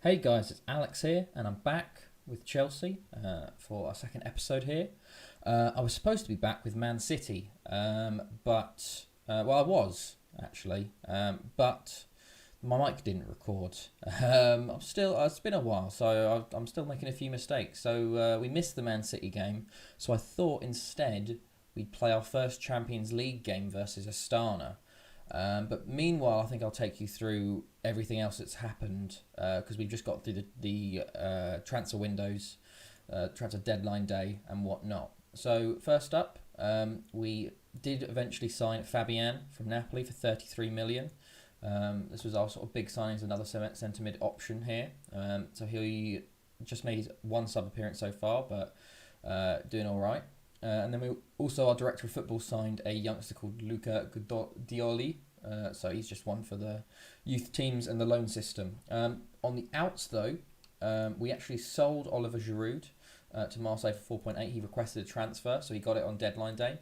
Hey guys, it's Alex here, and I'm back with Chelsea for our second episode here. I was supposed to be back with Man City, I was actually, but my mic didn't record. It's been a while, so I'm still making a few mistakes. So we missed the Man City game, so I thought instead we'd play our first Champions League game versus Astana. But meanwhile, I think I'll take you through everything else that's happened because we've just got through the transfer windows, transfer deadline day and whatnot. So first up, we did eventually sign Fabian from Napoli for 33 million. This was our sort of big signings, another centre mid option here. So he just made one sub appearance so far, but doing all right. And then our director of football signed a youngster called Luca Dioli. So he's just one for the youth teams and the loan system. On the outs, though, we actually sold Oliver Giroud to Marseille for 4.8. He requested a transfer, so he got it on deadline day.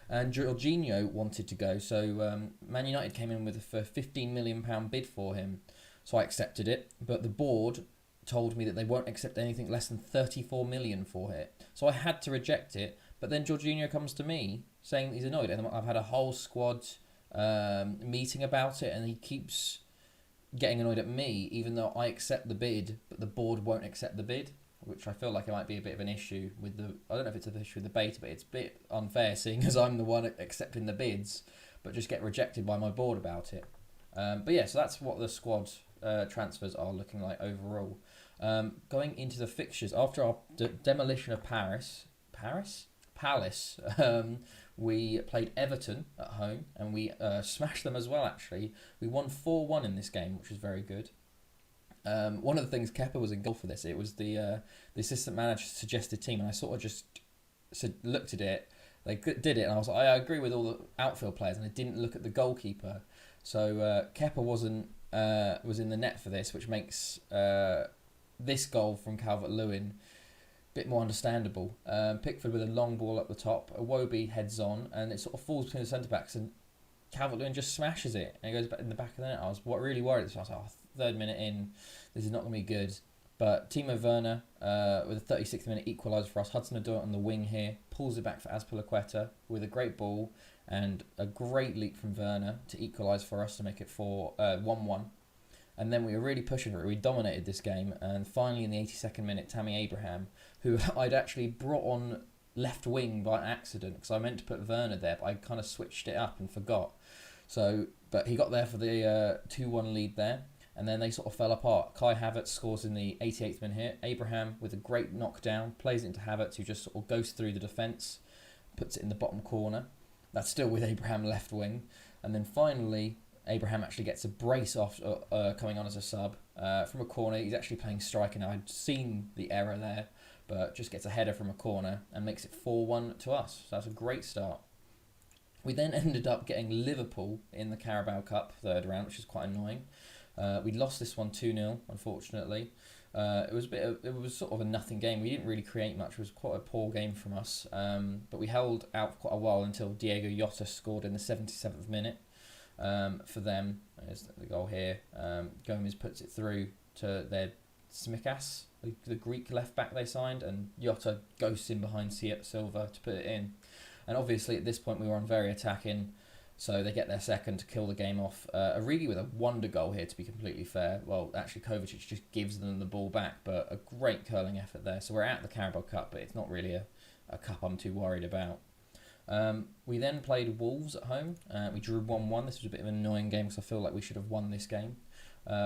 And Jorginho wanted to go, so Man United came in with a £15 million bid for him. So I accepted it, but the board told me that they won't accept anything less than 34 million for it. So I had to reject it. But then Jorginho comes to me saying he's annoyed, and I've had a whole squad meeting about it, and he keeps getting annoyed at me, even though I accept the bid, but the board won't accept the bid, which I feel like it might be a bit of an issue with the. I don't know if it's an issue with the beta, but it's a bit unfair, seeing as I'm the one accepting the bids, but just get rejected by my board about it. But yeah, so that's what the squad transfers are looking like overall. Going into the fixtures after our demolition of Palace, we played Everton at home and we smashed them as well, actually. We won 4-1 in this game, which was very good. One of the things, Kepa was in goal for this. It was the assistant manager's suggested team, and I sort of just looked at it. They did it, and I was like, I agree with all the outfield players, and I didn't look at the goalkeeper. So Kepa was in the net for this, which makes this goal from Calvert-Lewin bit more understandable. Pickford with a long ball up the top, Iwobi heads on, and it sort of falls between the centre backs, and Calvert-Lewin just smashes it, and it goes back in the back of the net. I was really worried. So I was like, third minute in, this is not going to be good. But Timo Werner with a 36th minute equaliser for us. Hudson-Odoi on the wing here pulls it back for Azpilicueta with a great ball and a great leap from Werner to equalise for us to make it 1-1. And then we were really pushing for it. We dominated this game. And finally, in the 82nd minute, Tammy Abraham, who I'd actually brought on left wing by accident, because I meant to put Werner there, but I kind of switched it up and forgot. But he got there for the 2-1 lead there. And then they sort of fell apart. Kai Havertz scores in the 88th minute here. Abraham, with a great knockdown, plays it into Havertz, who just sort of goes through the defence, puts it in the bottom corner. That's still with Abraham left wing. And then finally, Abraham actually gets a brace off coming on as a sub from a corner. He's actually playing striker now. I'd seen the error there, but just gets a header from a corner and makes it 4-1 to us. So that's a great start. We then ended up getting Liverpool in the Carabao Cup third round, which is quite annoying. We lost this one 2-0, unfortunately. It was sort of a nothing game. We didn't really create much. It was quite a poor game from us. But we held out for quite a while until Diego Jota scored in the 77th minute. For them, there's the goal here. Gomez puts it through to their Tsimikas, the Greek left back they signed, and Jota ghosts in behind Silva to put it in. And obviously at this point we were on very attacking, so they get their second to kill the game off. Origi with a wonder goal here, to be completely fair. Well, actually Kovacic just gives them the ball back, but a great curling effort there. So we're at the Carabao Cup, but it's not really a cup I'm too worried about. We then played Wolves at home. We drew 1-1. This was a bit of an annoying game because I feel like we should have won this game.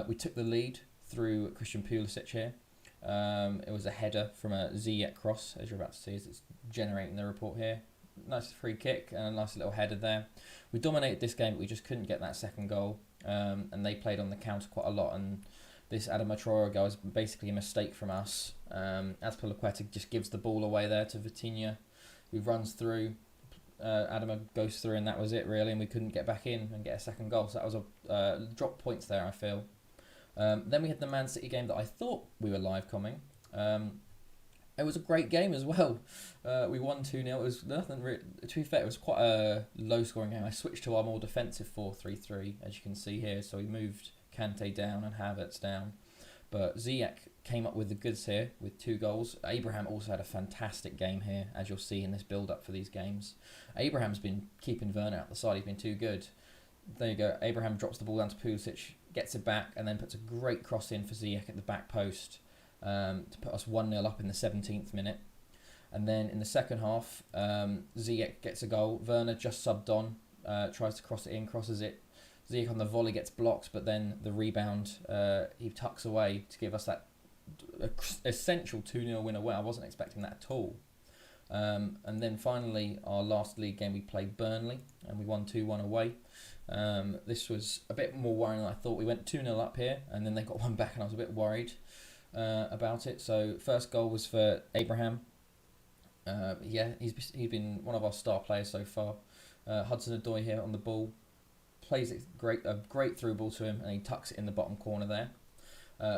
We took the lead through Christian Pulisic here. It was a header from a Ziyech cross, as you're about to see, as it's generating the report here. Nice free kick and a nice little header there. We dominated this game, but we just couldn't get that second goal. And they played on the counter quite a lot. And this Adama Traore goal is basically a mistake from us. Azpilicueta just gives the ball away there to Vitinha, who runs through. Adama goes through, and that was it really, and we couldn't get back in and get a second goal, so that was a drop points there, I feel. Then we had the Man City game that I thought we were live coming. It was a great game as well. We won 2-0. It was nothing really, to be fair, it was quite a low scoring game. I switched to our more defensive 4-3-3, as you can see here, so we moved Kante down and Havertz down. But Ziyech came up with the goods here with 2 goals. Abraham also had a fantastic game here, as you'll see in this build-up for these games. Abraham's been keeping Werner out the side. He's been too good. There you go. Abraham drops the ball down to Pulisic, gets it back, and then puts a great cross in for Ziyech at the back post to put us 1-0 up in the 17th minute. And then in the second half, Ziyech gets a goal. Werner just subbed on, tries to cross it in, crosses it. Ziyech on the volley gets blocked, but then the rebound, he tucks away to give us that essential 2-0 win away. I wasn't expecting that at all. And then finally, our last league game, we played Burnley, and we won 2-1 away. This was a bit more worrying than I thought. We went 2-0 up here, and then they got one back, and I was a bit worried about it. So first goal was for Abraham. He's been one of our star players so far. Hudson-Odoi here on the ball. Plays it a great through ball to him, and he tucks it in the bottom corner there.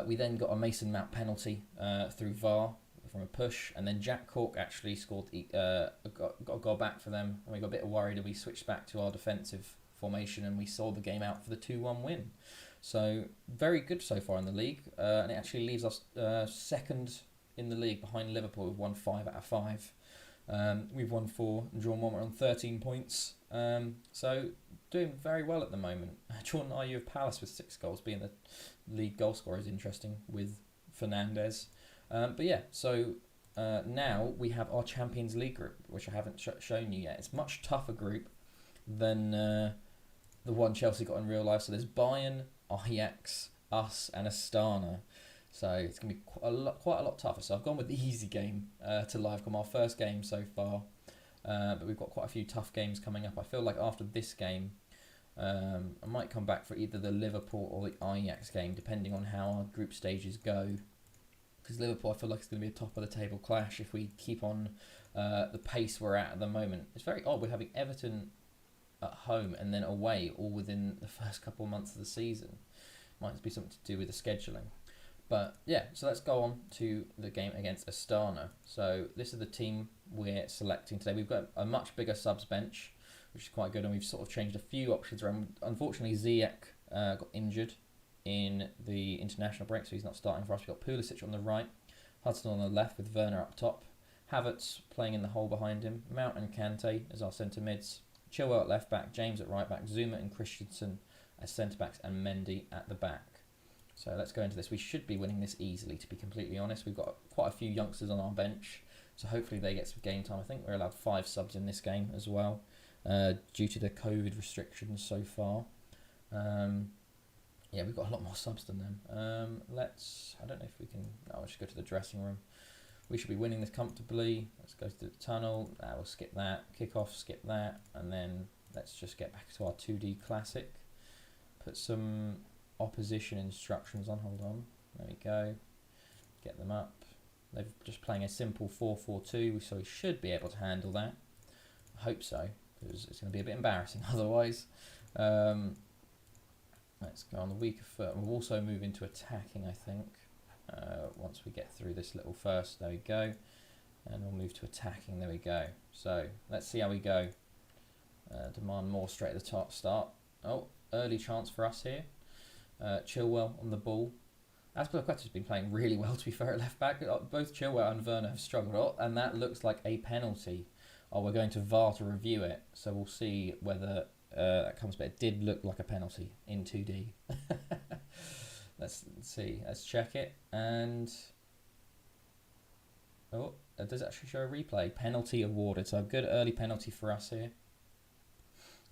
We then got a Mason Mount penalty through VAR from a push, and then Jack Cork actually scored, got a goal back for them, and we got a bit worried, and we switched back to our defensive formation, and we saw the game out for the 2-1 win. So very good so far in the league, and it actually leaves us second in the league behind Liverpool. We've won 5 out of 5. We've won 4 and drawn 1. We're on 13 points. So doing very well at the moment. Jordan Ayew of Palace with 6 goals, being the league goal scorer is interesting with Fernandes. So now we have our Champions League group, which I haven't shown you yet. It's a much tougher group than the one Chelsea got in real life. So there's Bayern, Ajax, us, and Astana. So it's going to be quite a lot tougher. So I've gone with the easy game to Livecom, our first game so far. But we've got quite a few tough games coming up. I feel like after this game, I might come back for either the Liverpool or the Ajax game, depending on how our group stages go. Because Liverpool, I feel like it's going to be a top of the table clash if we keep on the pace we're at the moment. It's very odd. We're having Everton at home and then away all within the first couple of months of the season. Might be something to do with the scheduling. But yeah, so let's go on to the game against Astana. So this is the team we're selecting today. We've got a much bigger subs bench, which is quite good, and we've sort of changed a few options around. Unfortunately, Ziyech got injured in the international break, so he's not starting for us. We've got Pulisic on the right, Hudson on the left with Werner up top, Havertz playing in the hole behind him, Mount and Kante as our centre mids, Chilwell at left back, James at right back, Zuma and Christensen as centre backs, and Mendy at the back. So let's go into this. We should be winning this easily, to be completely honest. We've got quite a few youngsters on our bench, so hopefully they get some game time. I think we're allowed 5 subs in this game as well, due to the COVID restrictions so far. Yeah, we've got a lot more subs than them. I don't know if we can... No, I'll just go to the dressing room. We should be winning this comfortably. Let's go to the tunnel. We'll skip that. Kick off, skip that. And then let's just get back to our 2D classic. Put some opposition instructions on. Hold on. There we go. Get them up. They're just playing a simple 4-4-2, so we should be able to handle that. I hope so, because it's going to be a bit embarrassing otherwise. Let's go on the weaker foot. We'll also move into attacking, I think, once we get through this little first. There we go. And we'll move to attacking. There we go. So let's see how we go. Demand more straight at the top start. Oh, early chance for us here. Chilwell on the ball. Azpilicueta's been playing really well, to be fair, at left back. Both Chilwell and Werner have struggled, and that looks like a penalty. Oh, we're going to VAR to review it, so we'll see whether that comes back. It did look like a penalty in 2D. Let's see. Let's check it, and oh, it does actually show a replay. Penalty awarded, so a good early penalty for us here.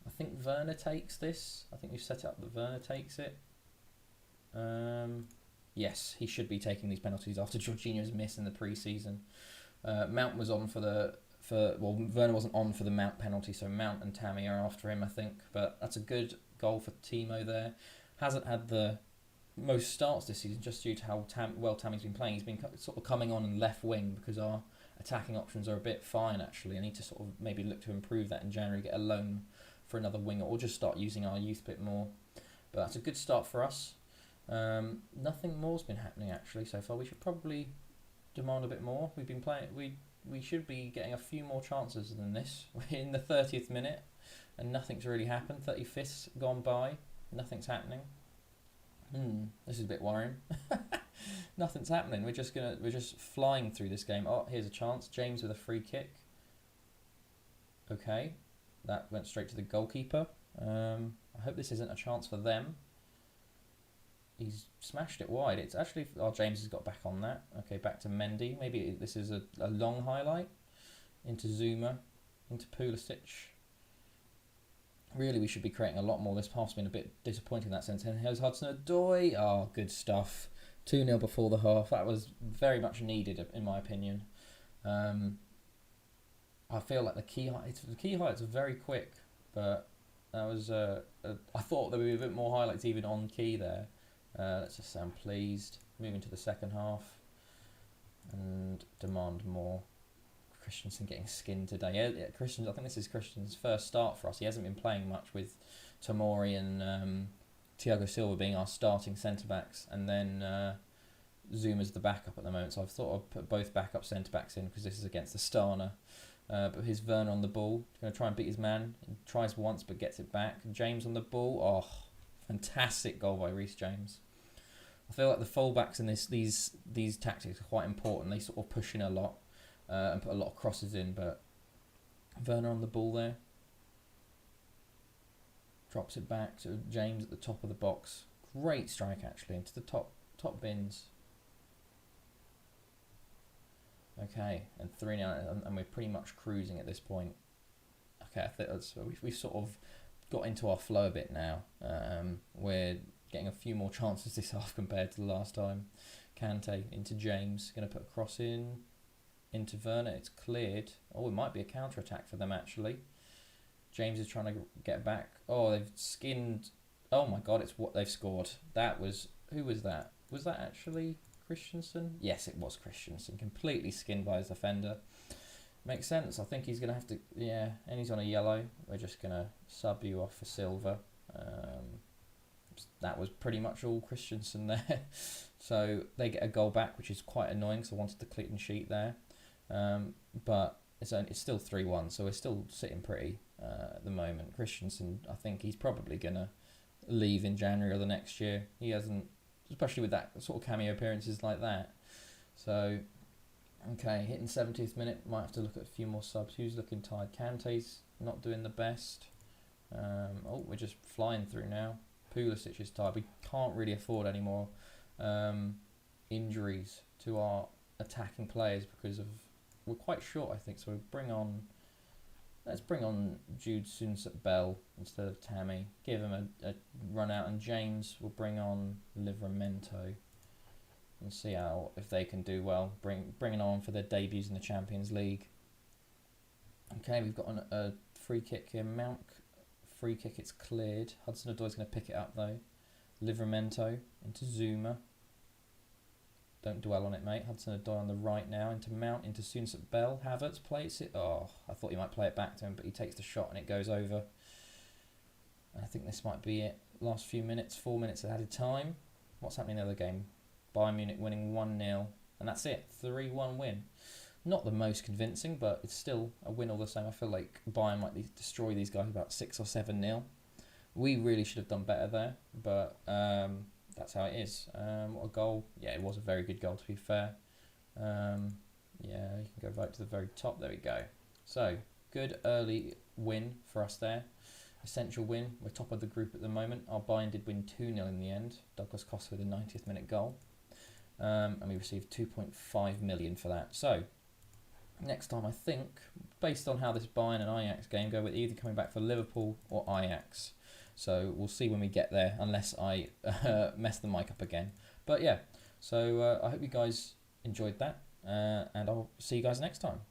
I think Werner takes this. I think we've set it up that Werner takes it. Yes, he should be taking these penalties after Jorginho's miss in the pre-season. Mount was on Werner wasn't on for the Mount penalty, so Mount and Tammy are after him, I think. But that's a good goal for Timo there. Hasn't had the most starts this season, just due to how well Tammy's been playing. He's been sort of coming on in left wing because our attacking options are a bit fine, actually. I need to sort of maybe look to improve that in January, get a loan for another winger, or just start using our youth a bit more. But that's a good start for us. Nothing more's been happening actually so far. We should probably demand a bit more. We've been playing. We should be getting a few more chances than this. We're in the 30th minute, and nothing's really happened. 35th's gone by. Nothing's happening. This is a bit worrying. nothing's happening. We're just flying through this game. Oh, here's a chance. James with a free kick. Okay, that went straight to the goalkeeper. I hope this isn't a chance for them. He's smashed it wide. It's actually... Oh, James has got back on that. Okay, back to Mendy. Maybe this is a long highlight. Into Zuma. Into Pulisic. Really, we should be creating a lot more. This pass has been a bit disappointing in that sense. And here's Hudson-Odoi. Oh, good stuff. 2-0 before the half. That was very much needed, in my opinion. I feel like the key highlights are very quick, but that was... I thought there would be a bit more highlights even on key there. Let's just say I'm pleased. Moving to the second half and demand more. Christensen getting skinned today. Yeah, Christian. I think this is Christian's first start for us. He hasn't been playing much with Tomori and Thiago Silva being our starting centre backs, and then Zuma's the backup at the moment. So I've thought I'd put both backup centre backs in because this is against Astana. But here's Werner on the ball. He's going to try and beat his man. He tries once but gets it back. James on the ball. Oh, fantastic goal by Reece James. I feel like the fullbacks in these tactics are quite important. They sort of push in a lot and put a lot of crosses in. But Werner on the ball there. Drops it back to James at the top of the box. Great strike actually into the top bins. Okay, and 3-0, and we're pretty much cruising at this point. Okay, I think we've sort of got into our flow a bit now. We're getting a few more chances this half compared to the last time. Kante into James, going to put a cross into Werner. It's cleared. Oh, it might be a counter-attack for them actually. James is trying to get back. Oh, they've skinned. Oh my God, it's what they've scored. That was... Who was that? Was that actually Christensen? Yes, it was Christensen. Completely skinned by his defender. Makes sense. I think he's going to have to... Yeah, and he's on a yellow. We're just going to sub you off for Silva. That was pretty much all Christensen there. So they get a goal back, which is quite annoying because I wanted the clean sheet there. But it's still 3-1, so we're still sitting pretty at the moment. Christensen, I think he's probably going to leave in January or the next year. He hasn't, especially with that sort of cameo appearances like that. So, okay, hitting 70th minute, might have to look at a few more subs. Who's looking tired? Kante's not doing the best. Oh, we're just flying through now. Pulisic is tired. We can't really afford any more injuries to our attacking players because of... We're quite short, I think, so let's bring on Jude Soonsup-Bell instead of Tammy. Give him a run out, and James will bring on Livramento and see if they can do well. Bring it on for their debuts in the Champions League. Okay, we've got a free kick here. Mount free kick, it's cleared. Hudson-Odoi's going to pick it up though. Livramento into Zuma. Don't dwell on it, mate. Hudson-Odoi on the right now. Into Mount, into Soonsup-Bell. Havertz plays it. Oh, I thought he might play it back to him, but he takes the shot and it goes over. And I think this might be it. Last few minutes, 4 minutes of added time. What's happening in the other game? Bayern Munich winning 1-0. And that's it. 3-1 win. Not the most convincing, but it's still a win all the same. I feel like Bayern might destroy these guys about 6 or 7-0. We really should have done better there, but... that's how it is. What a goal. Yeah, it was a very good goal, to be fair. Yeah, you can go right to the very top. There we go. So, good early win for us there. Essential win. We're top of the group at the moment. Our Bayern did win 2-0 in the end. Douglas Costa with a 90th minute goal. And we received 2.5 million for that. So, next time I think, based on how this Bayern and Ajax game go, we're either coming back for Liverpool or Ajax. So we'll see when we get there, unless I mess the mic up again. But yeah, so I hope you guys enjoyed that, and I'll see you guys next time.